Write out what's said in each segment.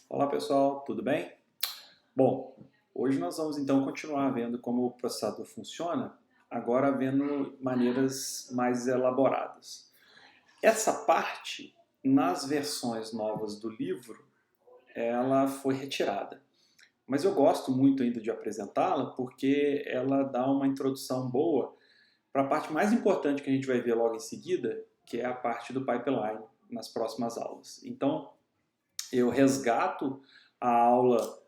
Olá pessoal, tudo bem? Bom, hoje nós vamos então continuar vendo como o processador funciona, agora vendo maneiras mais elaboradas. Essa parte, nas versões novas do livro, ela foi retirada. Mas eu gosto muito ainda de apresentá-la porque ela dá uma introdução boa para a parte mais importante que a gente vai ver logo em seguida, que é a parte do pipeline nas próximas aulas. Então, eu resgato a aula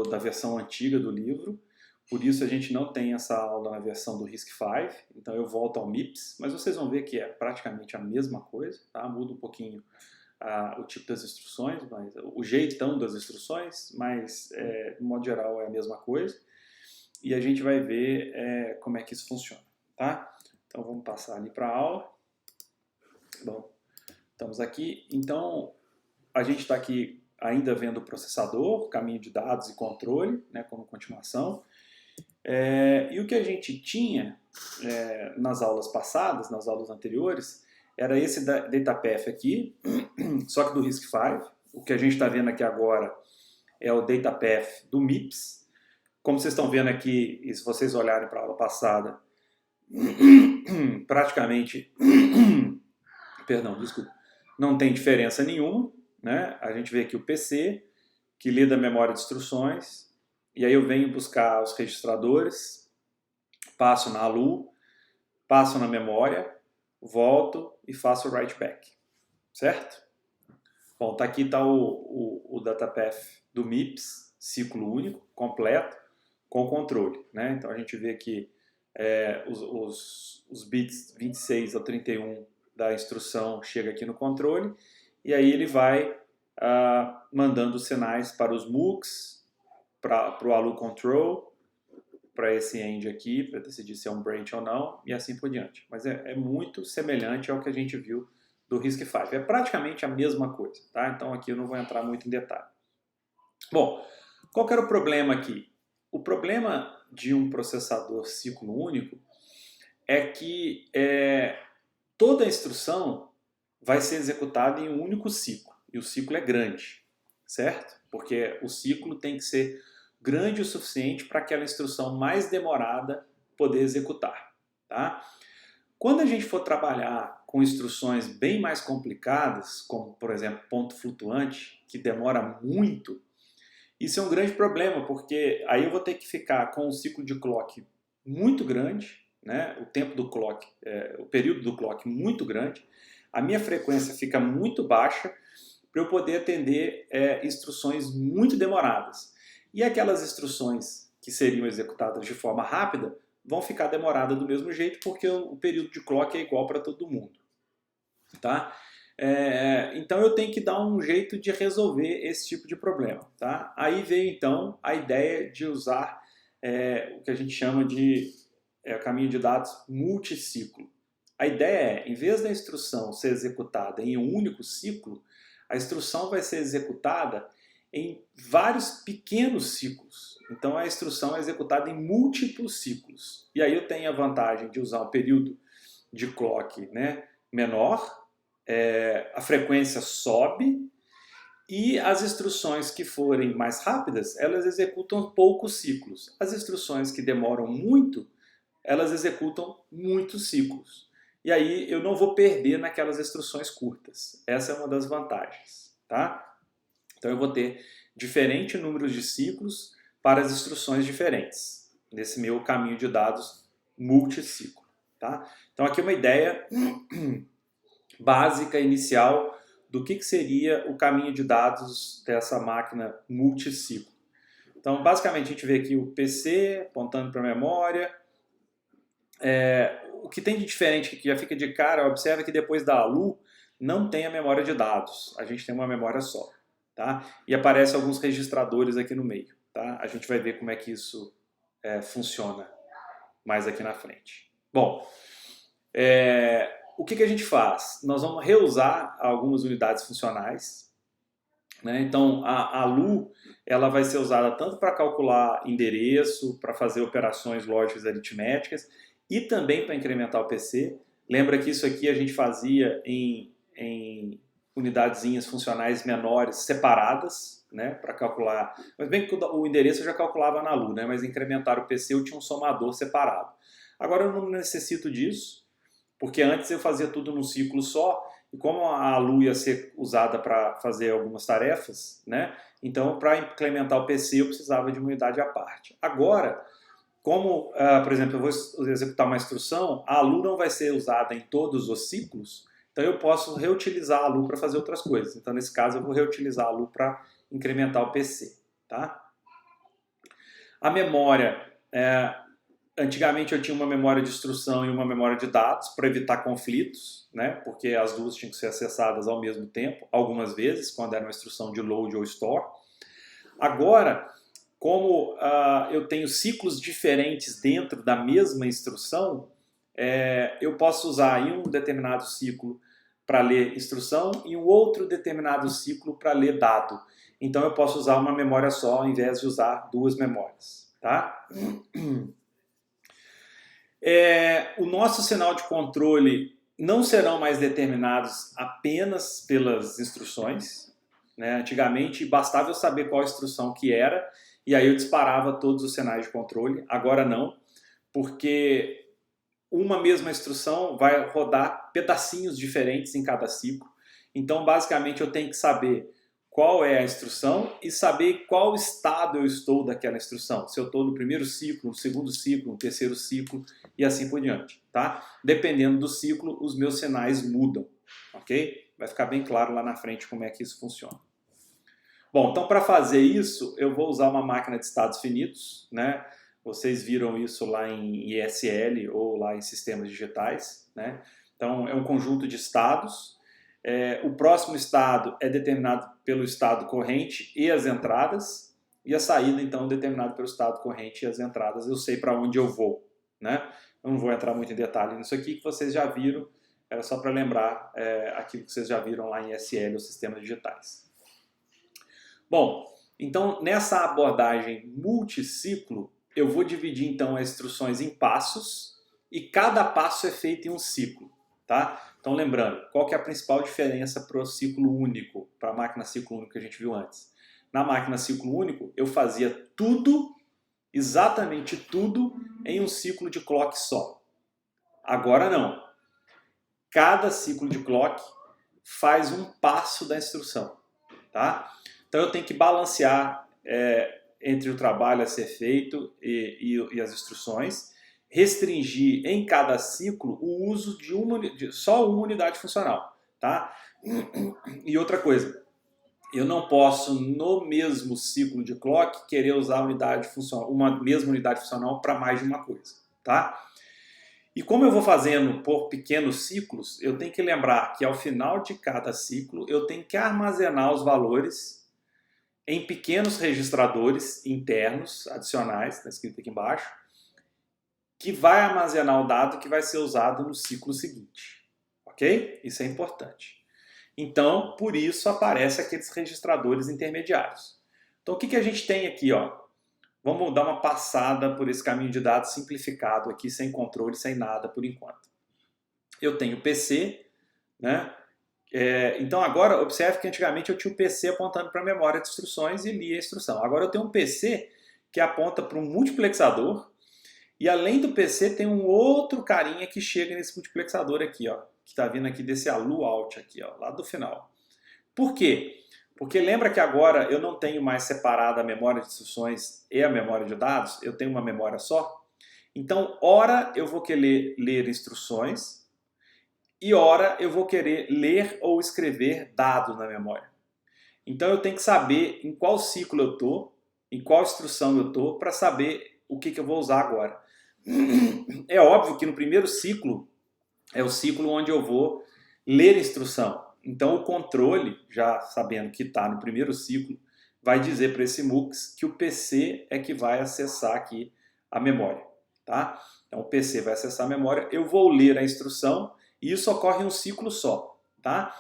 da versão antiga do livro, por isso a gente não tem essa aula na versão do RISC-V, então eu volto ao MIPS, mas vocês vão ver que é praticamente a mesma coisa, tá? Muda um pouquinho o tipo das instruções, mas, o jeitão das instruções, mas de modo geral é a mesma coisa, e a gente vai ver como é que isso funciona, tá? Então vamos passar ali para a aula. Bom, estamos aqui, então a gente está aqui ainda vendo o processador, caminho de dados e controle, né, como continuação. E o que a gente tinha nas aulas passadas, nas aulas anteriores, era esse DataPath aqui, só que do RISC-V. O que a gente está vendo aqui agora é o DataPath do MIPS. Como vocês estão vendo aqui, e se vocês olharem para a aula passada, praticamente, perdão, desculpa, não tem diferença nenhuma, né? A gente vê aqui o PC, que lê da memória de instruções, e aí eu venho buscar os registradores, passo na ALU, passo na memória, volto e faço o write back, certo? Bom, aqui está o DataPath do MIPS, ciclo único, completo, com controle, né? Então a gente vê aqui os bits 26 ao 31 da instrução chega aqui no controle, e aí ele vai mandando sinais para os MUX, para o ALU Control, para esse end aqui, para decidir se é um branch ou não, e assim por diante. Mas é muito semelhante ao que a gente viu do RISC-V. É praticamente a mesma coisa, tá? Então aqui eu não vou entrar muito em detalhe. Bom, qual que era o problema aqui? O problema de um processador ciclo único é que toda a instrução vai ser executada em um único ciclo, e o ciclo é grande, certo? Porque o ciclo tem que ser grande o suficiente para aquela instrução mais demorada poder executar, tá? Quando a gente for trabalhar com instruções bem mais complicadas, como por exemplo ponto flutuante, que demora muito, isso é um grande problema, porque aí eu vou ter que ficar com um ciclo de clock muito grande, né? O tempo do clock, o período do clock muito grande, a minha frequência fica muito baixa para eu poder atender instruções muito demoradas. E aquelas instruções que seriam executadas de forma rápida vão ficar demoradas do mesmo jeito, porque o período de clock é igual para todo mundo, tá? Então eu tenho que dar um jeito de resolver esse tipo de problema, tá? Aí veio então a ideia de usar o que a gente chama de caminho de dados multiciclo. A ideia é, em vez da instrução ser executada em um único ciclo, a instrução vai ser executada em vários pequenos ciclos. Então a instrução é executada em múltiplos ciclos. E aí eu tenho a vantagem de usar um período de clock, né, menor, a frequência sobe, e as instruções que forem mais rápidas, elas executam poucos ciclos. As instruções que demoram muito, elas executam muitos ciclos. E aí eu não vou perder naquelas instruções curtas. Essa é uma das vantagens, tá? Então eu vou ter diferentes números de ciclos para as instruções diferentes, nesse meu caminho de dados multiciclo, tá? Então aqui é uma ideia básica, inicial, do que seria o caminho de dados dessa máquina multiciclo. Então basicamente a gente vê aqui o PC apontando para a memória. O que tem de diferente que já fica de cara, observa que depois da ALU não tem a memória de dados, a gente tem uma memória só, tá? E aparecem alguns registradores aqui no meio, tá? A gente vai ver como é que isso funciona mais aqui na frente. Bom, o que a gente faz? Nós vamos reusar algumas unidades funcionais, né? Então a ALU ela vai ser usada tanto para calcular endereço, para fazer operações lógicas aritméticas, e também para incrementar o PC. Lembra que isso aqui a gente fazia em unidadezinhas funcionais menores separadas, né, para calcular. Mas bem que o endereço eu já calculava na ALU, né, mas incrementar o PC eu tinha um somador separado. Agora eu não necessito disso, porque antes eu fazia tudo num ciclo só, e como a ALU ia ser usada para fazer algumas tarefas, né, então para implementar o PC eu precisava de uma unidade à parte. Agora, como, por exemplo, eu vou executar uma instrução, a ALU não vai ser usada em todos os ciclos, então eu posso reutilizar a ALU para fazer outras coisas. Então, nesse caso, eu vou reutilizar a ALU para incrementar o PC. Tá? A memória, antigamente eu tinha uma memória de instrução e uma memória de dados para evitar conflitos, né? Porque as duas tinham que ser acessadas ao mesmo tempo, algumas vezes, quando era uma instrução de load ou store. Agora, como eu tenho ciclos diferentes dentro da mesma instrução, eu posso usar em um determinado ciclo para ler instrução e um outro determinado ciclo para ler dado. Então eu posso usar uma memória só ao invés de usar duas memórias. Tá? O nosso sinal de controle não serão mais determinados apenas pelas instruções. Né? Antigamente bastava eu saber qual instrução que era e aí eu disparava todos os sinais de controle. Agora não, porque uma mesma instrução vai rodar pedacinhos diferentes em cada ciclo. Então, basicamente, eu tenho que saber qual é a instrução e saber qual estado eu estou daquela instrução. Se eu estou no primeiro ciclo, no segundo ciclo, no terceiro ciclo e assim por diante. Tá? Dependendo do ciclo, os meus sinais mudam. Ok? Vai ficar bem claro lá na frente como é que isso funciona. Bom, então para fazer isso, eu vou usar uma máquina de estados finitos, né? Vocês viram isso lá em ESL ou lá em sistemas digitais, né? Então é um conjunto de estados. O próximo estado é determinado pelo estado corrente e as entradas, e a saída então é determinada pelo estado corrente e as entradas. Eu sei para onde eu vou, né? Eu não vou entrar muito em detalhe nisso aqui, que vocês já viram, era só para lembrar aquilo que vocês já viram lá em ESL ou sistemas digitais. Bom, então nessa abordagem multiciclo, eu vou dividir então as instruções em passos e cada passo é feito em um ciclo. Tá? Então lembrando, qual que é a principal diferença para o ciclo único, para a máquina ciclo único que a gente viu antes? Na máquina ciclo único, eu fazia tudo, exatamente tudo, em um ciclo de clock só. Agora não. Cada ciclo de clock faz um passo da instrução. Tá? Então eu tenho que balancear entre o trabalho a ser feito e as instruções, restringir em cada ciclo o uso de só uma unidade funcional. Tá? E outra coisa, eu não posso no mesmo ciclo de clock querer usar uma mesma unidade funcional para mais de uma coisa. Tá? E como eu vou fazendo por pequenos ciclos, eu tenho que lembrar que ao final de cada ciclo eu tenho que armazenar os valores em pequenos registradores internos, adicionais, está escrito aqui embaixo, que vai armazenar o dado que vai ser usado no ciclo seguinte. Ok? Isso é importante. Então, por isso aparecem aqueles registradores intermediários. Então, o que a gente tem aqui? Ó? Vamos dar uma passada por esse caminho de dados simplificado aqui, sem controle, sem nada por enquanto. Eu tenho o PC, né? Então agora, observe que antigamente eu tinha o PC apontando para a memória de instruções e lia a instrução. Agora eu tenho um PC que aponta para um multiplexador e além do PC tem um outro carinha que chega nesse multiplexador aqui, ó, que está vindo aqui desse ALU out aqui, ó, lá do final. Por quê? Porque lembra que agora eu não tenho mais separada a memória de instruções e a memória de dados, eu tenho uma memória só. Então, ora eu vou querer ler instruções, e ora eu vou querer ler ou escrever dados na memória. Então eu tenho que saber em qual ciclo eu estou, em qual instrução eu estou, para saber o que eu vou usar agora. É óbvio que no primeiro ciclo é o ciclo onde eu vou ler instrução. Então o controle, já sabendo que está no primeiro ciclo, vai dizer para esse MUX que o PC é que vai acessar aqui a memória. Tá? Então o PC vai acessar a memória, eu vou ler a instrução, e isso ocorre em um ciclo só. Tá?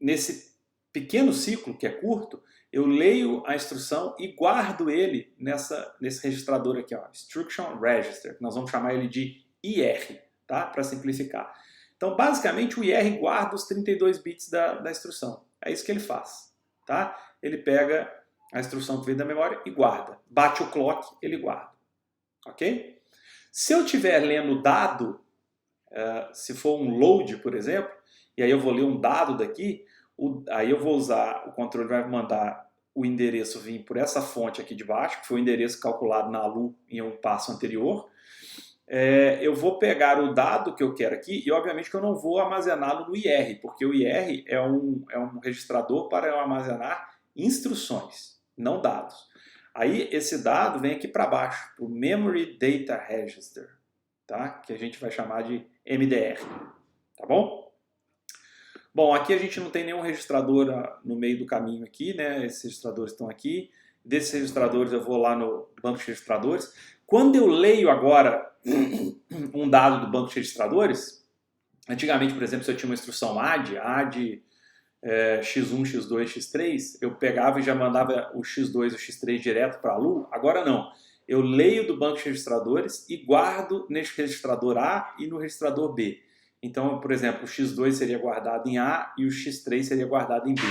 Nesse pequeno ciclo, que é curto, eu leio a instrução e guardo ele nesse registrador aqui, ó, Instruction Register, que nós vamos chamar ele de IR, tá? Para simplificar. Então, basicamente, o IR guarda os 32 bits da instrução. É isso que ele faz. tá? Ele pega a instrução que veio da memória e guarda. Bate o clock, ele guarda. Ok? Se eu estiver lendo dado, se for um load, por exemplo, e aí eu vou ler um dado daqui, aí eu vou usar, o controle vai mandar o endereço vir por essa fonte aqui de baixo, que foi o endereço calculado na ALU em um passo anterior. Eu vou pegar o dado que eu quero aqui e obviamente que eu não vou armazená-lo no IR, porque o IR é um registrador para eu armazenar instruções, não dados. Aí esse dado vem aqui para baixo, para o Memory Data Register, tá? Que a gente vai chamar de MDR, tá bom? Bom, aqui a gente não tem nenhum registrador no meio do caminho aqui, né? Esses registradores estão aqui. Desses registradores eu vou lá no banco de registradores. Quando eu leio agora um dado do banco de registradores, antigamente, por exemplo, se eu tinha uma instrução add x1, x2, x3, eu pegava e já mandava o x2 e o x3 direto para a ALU. Agora não. Eu leio do banco de registradores e guardo nesse registrador A e no registrador B. Então, por exemplo, o x2 seria guardado em A e o x3 seria guardado em B.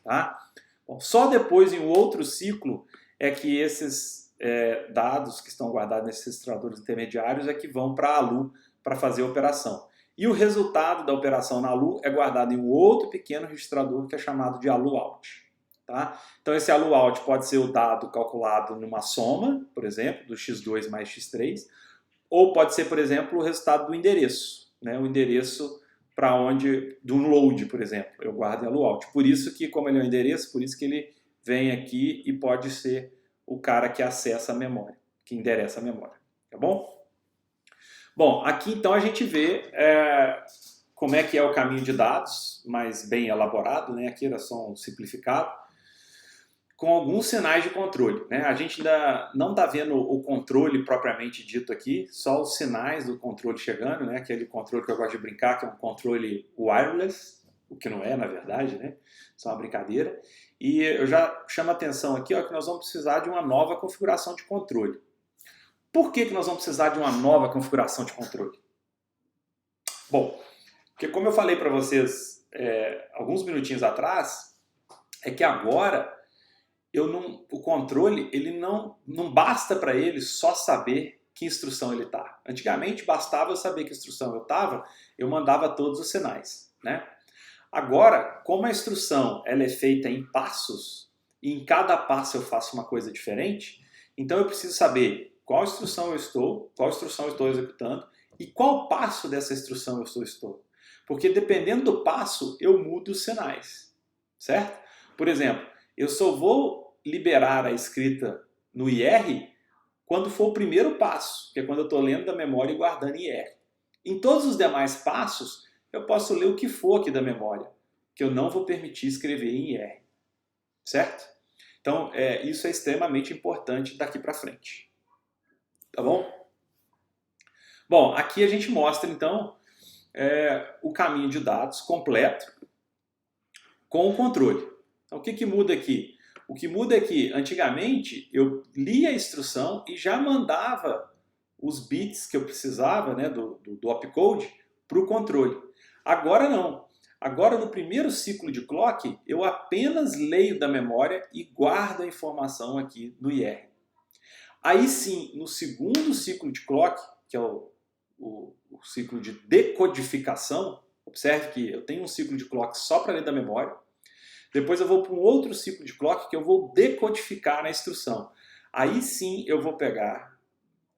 Tá? Bom, só depois, em um outro ciclo, é que esses dados que estão guardados nesses registradores intermediários é que vão para a ALU para fazer a operação. E o resultado da operação na ALU é guardado em um outro pequeno registrador que é chamado de ALU-out. Tá? Então esse ALU-out pode ser o dado calculado numa soma, por exemplo, do x2 mais x3, ou pode ser, por exemplo, o resultado do endereço, né? O endereço para onde, de um load, por exemplo, eu guardo em ALU-out. Por isso que, como ele é um endereço, por isso que ele vem aqui e pode ser o cara que acessa a memória, que endereça a memória, tá bom? Bom, aqui então a gente vê como é que é o caminho de dados, mais bem elaborado, né? Aqui era só um simplificado, com alguns sinais de controle, né? A gente ainda não está vendo o controle propriamente dito aqui, só os sinais do controle chegando, né? Aquele controle que eu gosto de brincar, que é um controle wireless, o que não é, na verdade, né? Só uma brincadeira. E eu já chamo a atenção aqui, ó, que nós vamos precisar de uma nova configuração de controle. Por que nós vamos precisar de uma nova configuração de controle? Bom, porque como eu falei para vocês alguns minutinhos atrás, é que agora o controle ele não basta para ele só saber que instrução ele está. Antigamente bastava eu saber que instrução eu estava, eu mandava todos os sinais, né? Agora, como a instrução ela é feita em passos, e em cada passo eu faço uma coisa diferente, então eu preciso saber qual instrução eu estou executando e qual passo dessa instrução eu estou. Porque dependendo do passo, eu mudo os sinais, certo? Por exemplo, eu só vou liberar a escrita no IR quando for o primeiro passo, que é quando eu estou lendo da memória e guardando em IR. Em todos os demais passos, eu posso ler o que for aqui da memória, que eu não vou permitir escrever em IR, certo? Então, isso é extremamente importante daqui para frente, tá bom? Bom, aqui a gente mostra, então, o caminho de dados completo com o controle. Então, o que muda aqui? O que muda é que, antigamente, eu lia a instrução e já mandava os bits que eu precisava, né, do opcode para o controle. Agora não. Agora, no primeiro ciclo de clock, eu apenas leio da memória e guardo a informação aqui no IR. Aí sim, no segundo ciclo de clock, que é o ciclo de decodificação, observe que eu tenho um ciclo de clock só para ler da memória, depois eu vou para um outro ciclo de clock que eu vou decodificar a instrução. Aí sim eu vou pegar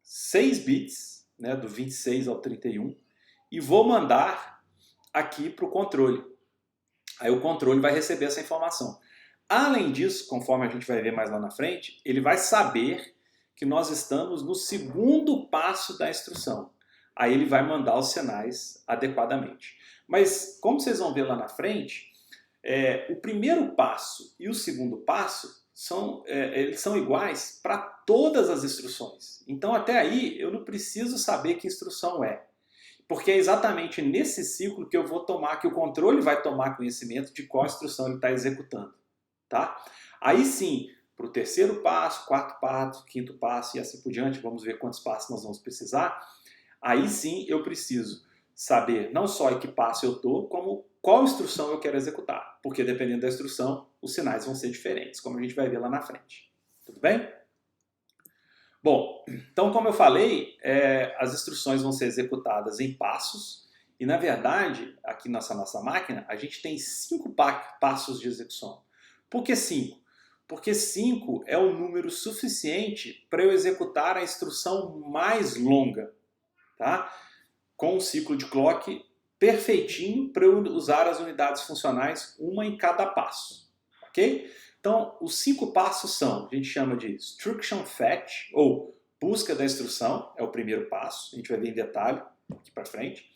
6 bits, né, do 26 ao 31, e vou mandar aqui para o controle. Aí o controle vai receber essa informação. Além disso, conforme a gente vai ver mais lá na frente, ele vai saber que nós estamos no segundo passo da instrução. Aí ele vai mandar os sinais adequadamente. Mas, como vocês vão ver lá na frente, o primeiro passo e o segundo passo eles são iguais para todas as instruções. Então, até aí, eu não preciso saber que instrução é. Porque é exatamente nesse ciclo que eu vou tomar, que o controle vai tomar conhecimento de qual instrução ele está executando. Tá? Aí sim, para o terceiro passo, quarto passo, quinto passo e assim por diante, vamos ver quantos passos nós vamos precisar. Aí sim eu preciso saber não só em que passo eu estou, como qual instrução eu quero executar, porque dependendo da instrução, os sinais vão ser diferentes, como a gente vai ver lá na frente. Tudo bem? Bom, então como eu falei, as instruções vão ser executadas em passos, e na verdade, aqui nessa nossa máquina, a gente tem 5 passos de execução. Por que 5? Porque 5 é o número suficiente para eu executar a instrução mais longa, tá? Com um ciclo de clock perfeitinho para eu usar as unidades funcionais, uma em cada passo, ok? Então, os 5 passos são, a gente chama de instruction fetch, ou busca da instrução, é o primeiro passo, a gente vai ver em detalhe aqui para frente.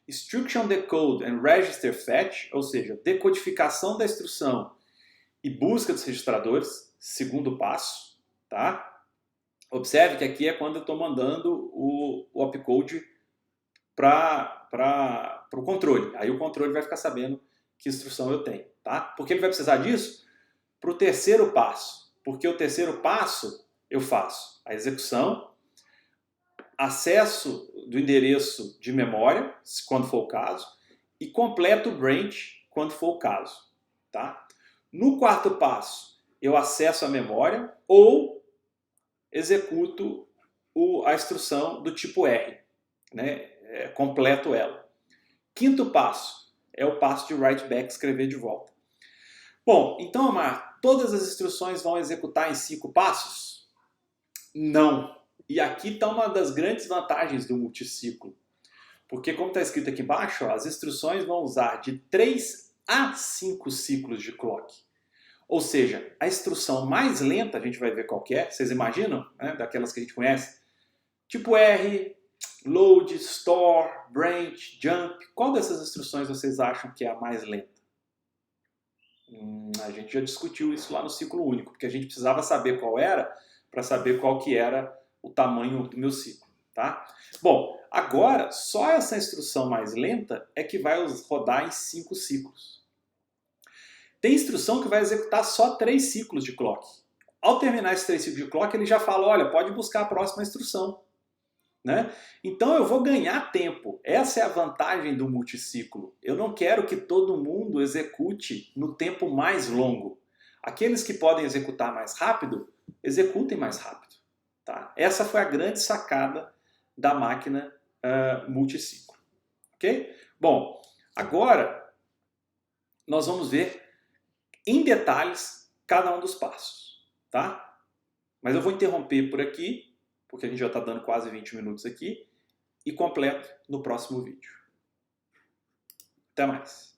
Instruction decode and register fetch, ou seja, decodificação da instrução e busca dos registradores, segundo passo, tá? Observe que aqui é quando eu estou mandando o opcode para o controle. Aí o controle vai ficar sabendo que instrução eu tenho, tá? Por que ele vai precisar disso? Para o terceiro passo. Porque o terceiro passo eu faço a execução, acesso do endereço de memória, quando for o caso, e completo o branch, quando for o caso, tá? No quarto passo, eu acesso a memória ou executo a instrução do tipo R, né? Completo ela. Quinto passo é o passo de write back, escrever de volta. Bom, então, Amar, todas as instruções vão executar em 5 passos? Não. E aqui está uma das grandes vantagens do multiciclo. Porque, como está escrito aqui embaixo, ó, as instruções vão usar de 3 a 5 ciclos de clock. Ou seja, a instrução mais lenta, a gente vai ver qual que é, vocês imaginam? Né? Daquelas que a gente conhece. Tipo R, load, store, branch, jump. Qual dessas instruções vocês acham que é a mais lenta? A gente já discutiu isso lá no ciclo único, porque a gente precisava saber qual era para saber qual que era o tamanho do meu ciclo, tá? Bom, agora só essa instrução mais lenta é que vai rodar em 5 ciclos. Tem instrução que vai executar só 3 ciclos de clock. Ao terminar esses 3 ciclos de clock, ele já fala, olha, pode buscar a próxima instrução. Né? Então eu vou ganhar tempo. Essa é a vantagem do multiciclo. Eu não quero que todo mundo execute no tempo mais longo. Aqueles que podem executar mais rápido, executem mais rápido. Tá? Essa foi a grande sacada da máquina multiciclo. Ok? Bom, agora nós vamos ver em detalhes cada um dos passos. Tá? Mas eu vou interromper por aqui, porque a gente já está dando quase 20 minutos aqui, e completo no próximo vídeo. Até mais!